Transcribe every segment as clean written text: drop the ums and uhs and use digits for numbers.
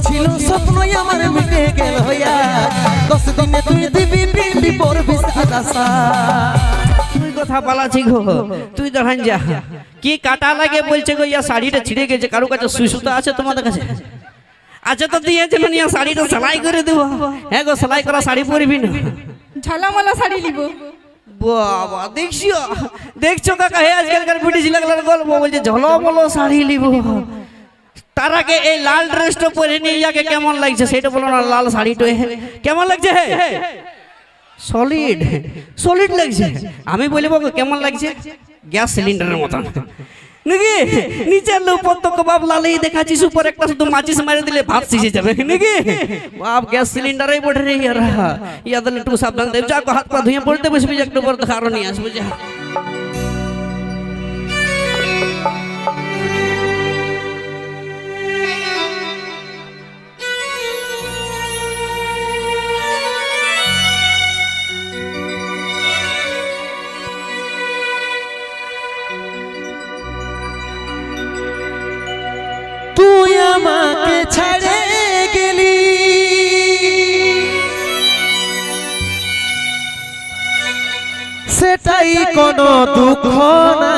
ছিল স্বপ্ন আমার মিটে গেল হইয়া 10 দিনে তুই দিবি পিন্ডি পড়বি সাদাসা তুই কথা বলাছি গো তুই ধরান যা কি কাটা লাগে বলছে গো ইয়া শাড়িটা ছিঁড়ে গেছে কারো কাছে সুই সুতা আছে তোমাদের কাছে আচ্ছা তো দিয়েছে না ইয়া শাড়িটা সেলাই করে দেবো হ্যাঁ গো সেলাই করা শাড়ি পরবি না ঝালামালা শাড়ি নিব বাবা দেখছো দেখছো কাকা হে আজকালকার বিটি ছিলাগুলোর গল্প বলছে ঝলমলো শাড়ি নিব তার আগে এই লাল ড্রেসটা পরে নিয়ে যাকে কেমন লাগছে সেটা বলো না লাল শাড়িটা কেমন লাগছে হে সলিড সলিড লাগছে আমি বলবো কেমন লাগছে গ্যাস সিলিন্ডারের মতন নাকি নিচের উপর তো কবাব লালেই দেখাচ্ছিস উপর একটা শুধু মাচিস মারে দিলে ভাত সিজে যাবে নাকি বাপ গ্যাস সিলিন্ডারেই পড়ে রে ইয়াদের একটু সাবধান দেব যা হাত পা ধুয়ে পড়তে বসবি একটু পর খারো নিয়ে আসবো যা তুই আমাকে ছেড়ে গেলি সেটাই কোনো দুঃখ না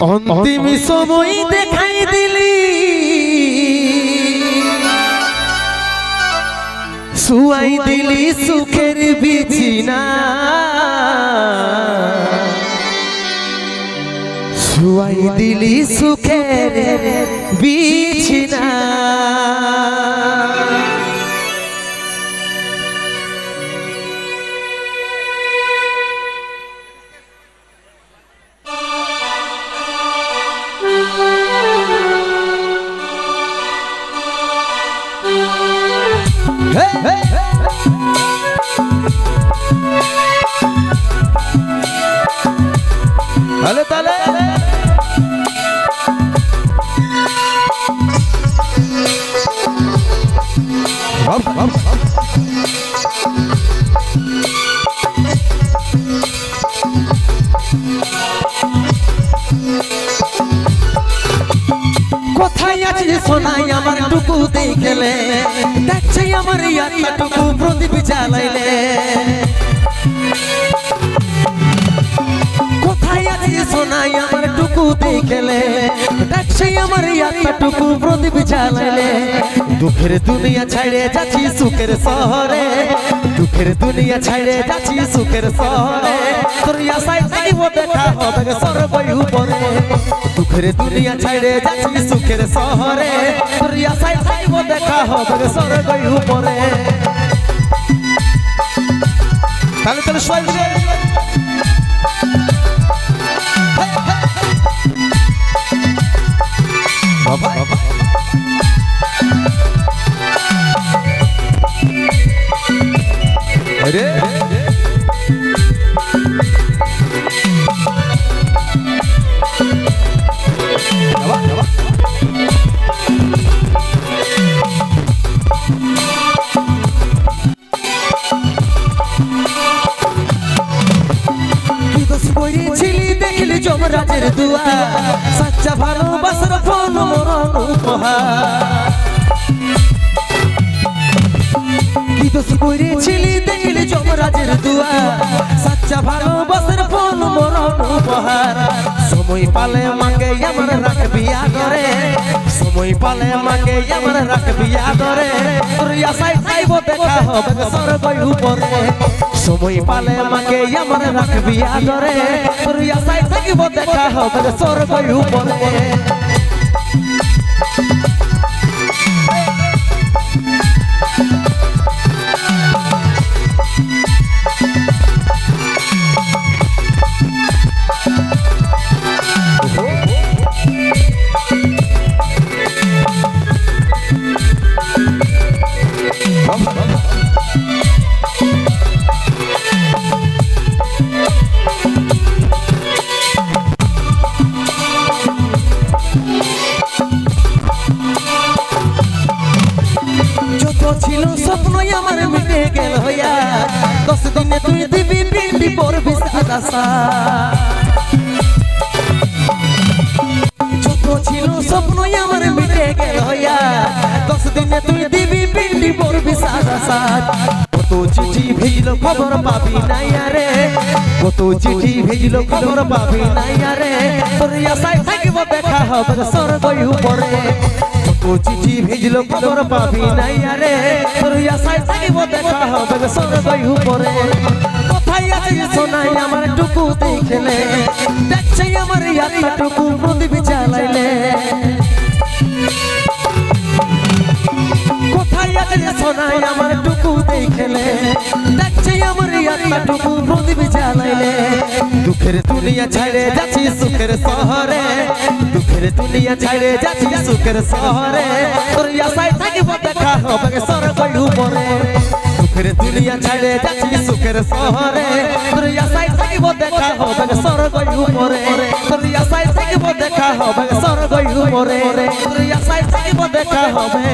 অন্তিম সময় দেখাই দিলি শুয়াই দিলি সুখের বিছানা শুয়াই দিলি সুখের বিছানা তাহলে তাহলে কোথায় আছে সোনাই আমার টুকু দেখলে দেখছে আমার ইয়াটুকু প্রদীপ জ্বালাইলে কোথায় আছে সোনাই আমার টুকু দেখলে দেখছে আমার ইয়াটুকু প্রদীপ জ্বালাইলে দুঃখের দুনিয়া ছাইড়ে যাচ্ছি সুখের শহরে দুঃখের দুনিয়া ছাইড়ে যাচ্ছি সুখের শহরে তোর আশায় থাকিব দেখা হবে সর্বই উপরে দুঃখের দুনিয়া ছাইড়ে যাচ্ছি সুখের শহরে তোর আশায় থাকিব দেখা হবে সর্বই উপরে তাহলে তাহলে সবাই মিলে বাবা বাবা আরে বাবা বাবা কি দোষ করেছিলি দেখলি যমরাজের দুয়া সচ্চা ভালোবাসার ফল মরণ উপহার কি দোষ করেছিলি দেখলি যমরাজের দুয়া সচ্চা ভালোবাসার ফল মরণ উপহার সময় পালে মাকে আমার রাখবি আদরে সময় পালে মাকে আমার রাখবি আদরে তোর আশায় চাইব দেখা হবে সর্বই উপরে সময় পালে মাকে আমার রাখবি আদরে তোর আশায় থাকিব দেখা হবে সর্বই উপরে ছিল স্বপ্ন আমার মিটে গেল হইয়া 10 দিনে তুই দিবি পিন্ডি পড়বি সাদাসা খবর পাবি নাই আরে কত চিঠি ভেজিল খবর পাবি নাই আরে তোর আশায় থাকিব দেখা হবে স্বর্গই উপরে কত চিঠি ভেজিল খবর পাবি নাই আরে তোর আশায় থাকিব দেখা হবে স্বর্গই উপরে কোথায় আছে সোনাই আমার টুকু দেখলে দেখছে আমার আত্মাটুকু প্রদীপ জ্বালাইলে কোথায় আছে সোনাই আমার টুকু দেখলে দেখছে আমার আত্মাটুকু প্রদীপ জ্বালাইলে দুঃখের দুনিয়া ছাড়ে যাচ্ছি সুখের শহরে দুঃখের দুনিয়া ছাড়ে যাচ্ছি সুখের শহরে তোর আশায় থাকিব দেখা হবে স্বর্গই উপরে দুঃখের দুনিয়া ছাড়ে যাচ্ছি সুখের শহরে তোর আশায় থাকিব দেখা হবে স্বর্গই উপরে তোর আশায় থাকিব দেখা হবে স্বর্গই উপরে তোর আশায় থাকিব দেখা হবে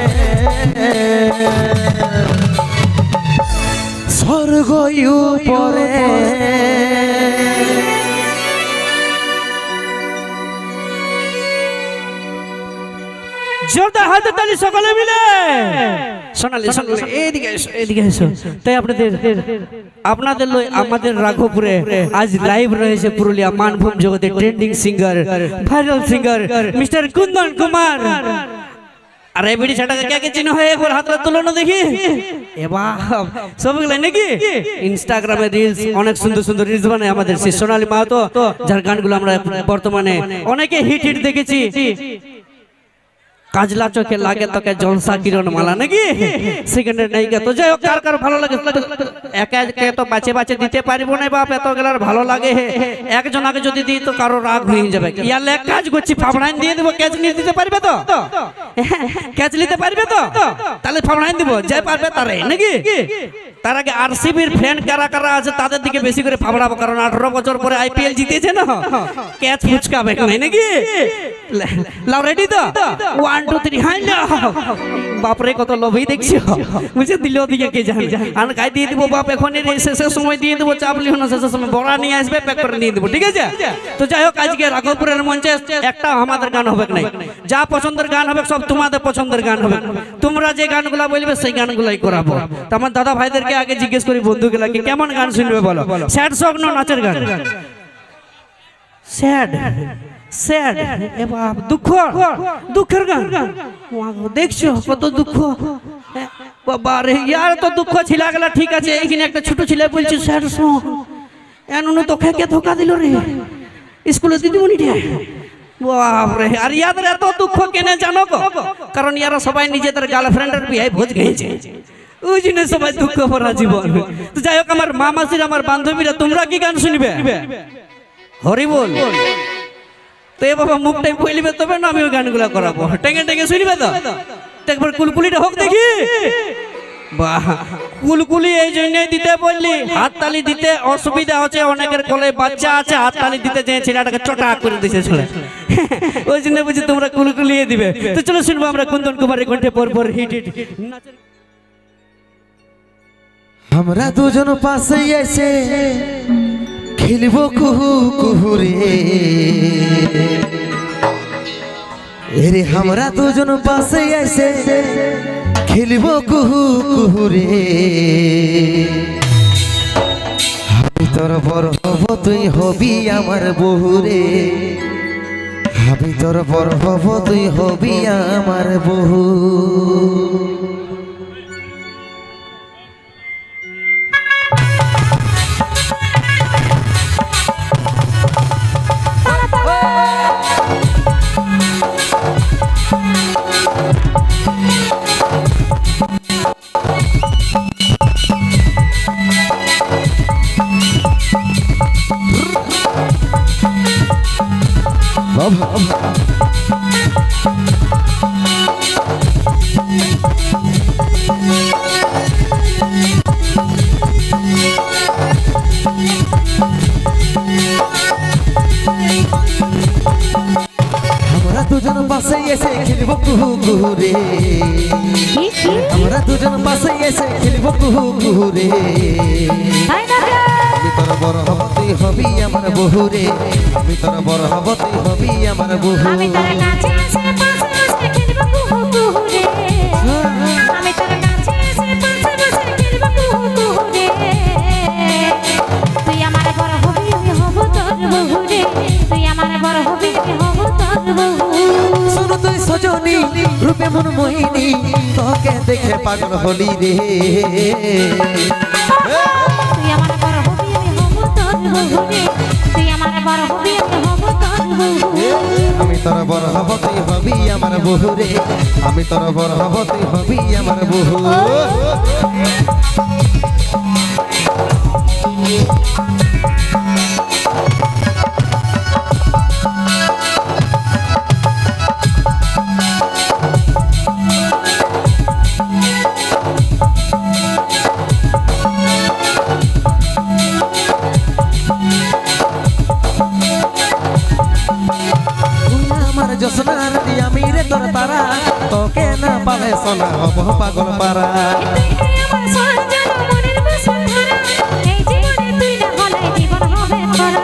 স্বর্গই উপরে জোরদার হাতে তালি সকলে মিলে সোনালি সোনালি এদিকে এসো তাই আপনাদের লই আমাদের রাঘবপুরে আজ লাইভ রয়েছে পুরুলিয়া মানভূম জগতে trending singer viral singer mister Kundan Kumar আরে বিড়ি ছাটাকে কে কে চিনো হয় একবার হাতটা তুলো না দেখি এ বাপ সবগুলো নাকি ইনস্টাগ্রামে রিলস অনেক সুন্দর সুন্দর রিলস বানায় আমাদের সেই সোনালী মাহাতো যার গানগুলো আমরা বর্তমানে অনেকে হিট দেখেছি কাজলা চোখে লাগে তোকে জলসা কিরণ মালা নাকি সেকেন্ডের নায়িকা তো যাই হোক কার কার ভালো লাগে একা একা তো বাঁচে বাঁচে দিতে পারবো না বাপ এত গেলার ভালো লাগে একজন আগে যদি দিই তো কারো রাগ হয়ে যাবে ইয়ালে এক কাজ করছি ফাবড়াইন দিয়ে দেবো ক্যাচ নিয়ে দিতে পারবে তো ক্যাচ নিতে পারবে তো তাহলে ফাবড়াইন দিব যাই পারবে তারে নাকি তার আগে আরসিবির ফ্যান কারা কারা আছে তাদের দিকে বেশি করে ফাবড়াবো কারণ 18 বছর পরে আইপিএল জিতেছে না ক্যাচ ফুচকাবে নাই নাকি লাও রেডি তো 1 2 3 হাই না বাপরে কত লোভই দেখছো বুঝে দিল দিকে কে জানে আর গাই দিয়ে দিব বাপ এখনই শেষের সময় দিয়ে দেব চাপলি হনা শেষের সময় বড়া নিয়ে আসবে প্যাক করে নিয়ে দেব ঠিক আছে তো যাই হোক আজকে রাঘবপুরের মঞ্চে একটা আমাদের গান হবে না যা পছন্দের গান হবে সব তোমাদের পছন্দের গান হবে তোমরা যে গানগুলো বলবে সেই গানগুলাই করাবো তো আমার দাদা ভাইদেরকে আগে জিজ্ঞেস করি বন্ধুগুলাকে কেমন গান শুনবে বলো স্যাড সং না নাচের গান স্যাড স্যাড এ বাপ দুঃখের গান দেখছো কত দুঃখ বাবা রে यार তো দুঃখ ছিলা গেল ঠিক আছে এখানে একটা ছোট ছেলে বলছে স্যাড সং এনু তো খেকে ধোকা দিল রে স্কুলে দিদিমণি রে বাপ রে আর ইয়াদের এত দুঃখ কেনে জানো গো কারণ ইয়ারা সবাই নিজেদের গার্লফ্রেন্ডের বিয়ে ভোজ গেছে ওই জন্য সবাই দুঃখ ভরা জীবন তো যাই হোক আমার মামাসির আমার বান্ধবীরা তোমরা কি গান শুনবে হরি বল তো এ বাবা মুখটাই বইলিবে তবে না আমি ওই গানগুলা করাবো টেঙ্গে টেঙ্গে শুনবে তো একবার কুলকুলিটা হোক দেখি বাহ কুলকুলি এই জন্যই দিতে বললি হাততালি দিতে অসুবিধা হচ্ছে অনেকের কোলে বাচ্চা আছে হাততালি দিতে যে ছেলেটাকে চটা করে দিয়েছে ছেলে ওই জন্য বুঝি তোমরা কুলকুলিয়ে দিবে তো চলো শুনবো আমরা কুন্দন কুমারের কণ্ঠে পর হিট নাচের আমরা দুজন পাশে এসে খেলবো কুহু কুহু রে এরে আমরা দুজন পাশে এসে খেলবো কুহু কুহু রে আমি তোর বড় হব তুই হবি আমার বহু রে আমি তোর বড় হব তুই হবি আমার বহু দুজন পাশে এসে খেলবো কুহু কুহু রে আমরা দুজন পাশে এসে খেলবো কুহু কুহু রে আমি তোর বড় হব তুই হবি আমার বহু রে আমি তোর বড় হব তুই হবি আমার বহু আমি তোর কাছে এসে পাশে বসে খেলবো কুহু কুহু রে আমি তোর কাছে এসে পাশে বসে খেলবো কুহু কুহু রে হবি আমি হব তোর বউ শোনো তুই সজনী রূপে মন মোহিনী তোকে দেখে পাগল হলি রে তুই আমার বড় হবি আমি হব তোর বউ রে তুই আমার বড় হবি আমি হব তোর বউ আমি তোর বড় হব তুই হবি আমার বহু রে আমি তোর বড় হব তুই হবি আমার বহু আমার জোসনার আমি রে তোর তারা তোকে না পালে সোনা হব পাগল পারা তুই আমার সোনার জানো মনের বসুন্ধরা এই জীবনে তুই না হলে জীবন হবে খরা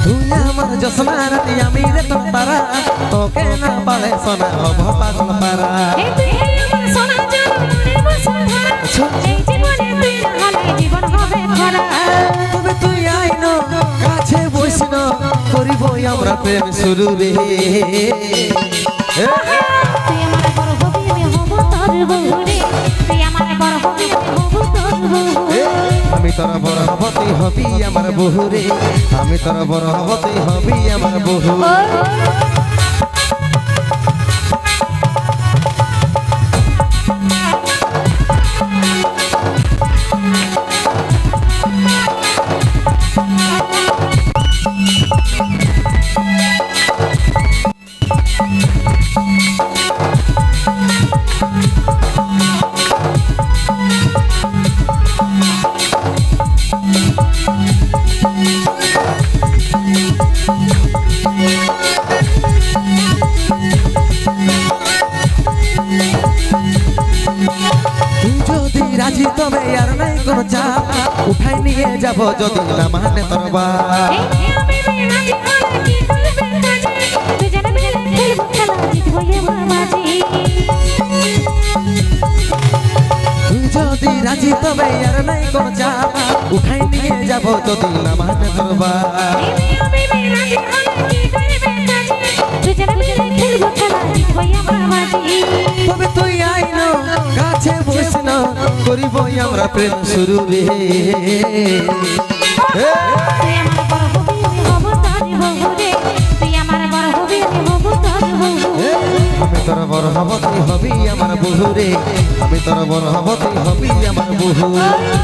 তুই আমার জোসনার আমি রে তোর তারা তোকে না পালে সোনা হব পাগল পারা তুই আমার সোনার জানো মনের বসুন্ধরা এই জীবনে তুই না হলে জীবন হবে খরা তবে তুই আইন কাছে বসিন করিব আমরা প্রেম শুরু রে তুই আমার বড় হবি আমি হব তোর বউ রে তুই আমার বড় হবি আমি হব তোর বউ আমি তোর বড় হব তুই হবি আমার বহু রে আমি তোর বড় হব তুই হবি আমার বহু যদি রাজি তবে আর নাই কোনো চাপ উঠাই নিয়ে যাব যদি না মানে তোর বাপ এই আমি রাজি হলে কি করবে কাজে তুই জানে মিলে খেলবো খেলা জিতবো এবার বাজি তুই যদি রাজি তবে আর নাই কোনো চাপ উঠাই নিয়ে যাব যদি না মানে তোর বাপ এই আমি রাজি হলে কি করবে কাজে তুই জানে মিলে খেলবো খেলা জিতবো এবার বাজি তবে তুই আইন কাছে বসিন করিব আমরা প্রেম শুরু রে তুই আমার বড় হবি আমি হব তোর বউ রে তুই আমার বড় হবি আমি হব তোর বউ আমি তোর বড় হব তুই হবি আমার বহু রে আমি তোর বড় হব তুই হবি আমার বহু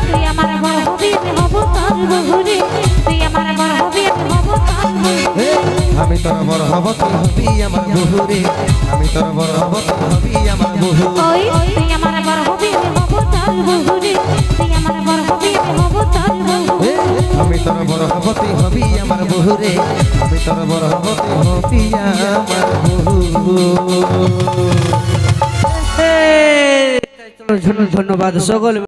তুই আমার বড় হবি আমি হব তোর বউ রে তুই আমার বড় হবি আমি হব তোর বউ আমি তোর বড় হব তুই হবি আমার বহু রে আমি তোর বড় হব তুই হবি আমার বহু ওই তুই আমার বড় হবি আমি হব তোর বউ রে তুই আমার বড় হবি আমি হব তোর বউ আমি তোর বড় হব তুই হবি আমার বহু রে আমি তোর বড় হব তুই হবি আমার বহু ধন্যবাদ সকল।